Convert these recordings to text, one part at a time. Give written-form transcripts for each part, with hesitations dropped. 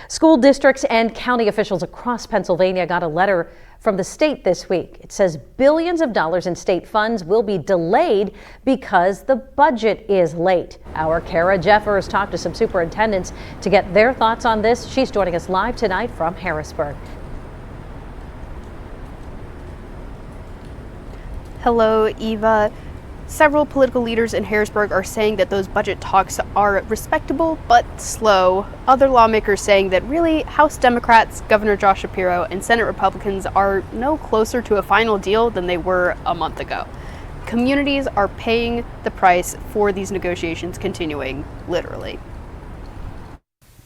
School districts and county officials across Pennsylvania got a letter from the state this week. It says billions of dollars in state funds will be delayed because the budget is late. Our Kara Jeffers talked to some superintendents to get their thoughts on this. She's joining us live tonight from Harrisburg. Hello, Eva. Several political leaders in Harrisburg are saying that those budget talks are respectable but slow. Other lawmakers saying that really House Democrats, Governor Josh Shapiro, and Senate Republicans are no closer to a final deal than they were a month ago. Communities are paying the price for these negotiations continuing, literally.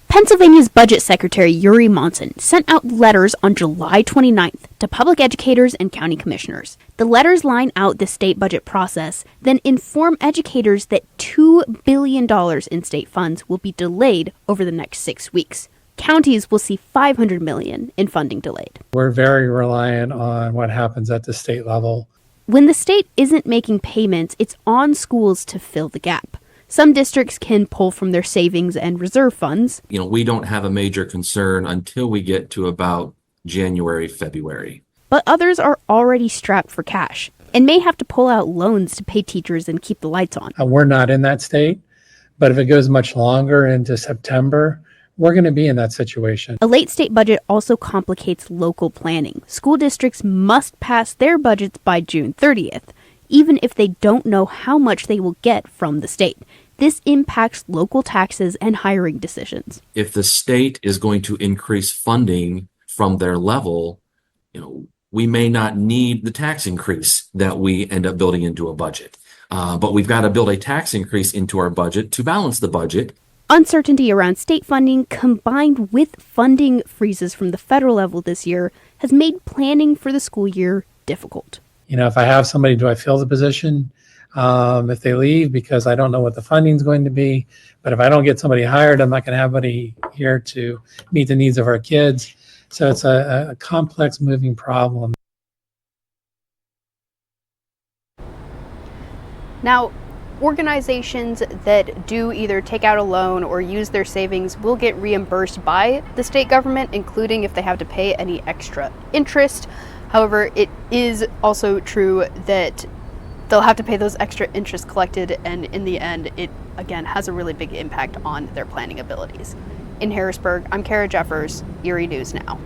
Pennsylvania's Budget Secretary Yuri Monson sent out letters on July 29th to public educators and county commissioners. The letters line out the state budget process, then inform educators that $2 billion in state funds will be delayed over the next 6 weeks. Counties will see $500 million in funding delayed. We're very reliant on what happens at the state level. When the state isn't making payments, it's on schools to fill the gap. Some districts can pull from their savings and reserve funds. We don't have a major concern until we get to about January, February. But others are already strapped for cash and may have to pull out loans to pay teachers and keep the lights on. We're not in that state, but if it goes much longer into September, we're going to be in that situation. A late state budget also complicates local planning. School districts must pass their budgets by June 30th, even if they don't know how much they will get from the state. This impacts local taxes and hiring decisions. If the state is going to increase funding from their level, we may not need the tax increase that we end up building into a budget. But we've got to build a tax increase into our budget to balance the budget. Uncertainty around state funding combined with funding freezes from the federal level this year has made planning for the school year difficult. If I have somebody, do I fill the position? If they leave, because I don't know what the funding is going to be. But if I don't get somebody hired, I'm not going to have anybody here to meet the needs of our kids. So it's a complex moving problem. Now, organizations that do either take out a loan or use their savings will get reimbursed by the state government, including if they have to pay any extra interest. However, it is also true that they'll have to pay those extra interest collected, and in the end, it again has a really big impact on their planning abilities. In Harrisburg, I'm Kara Jeffers, Erie News Now.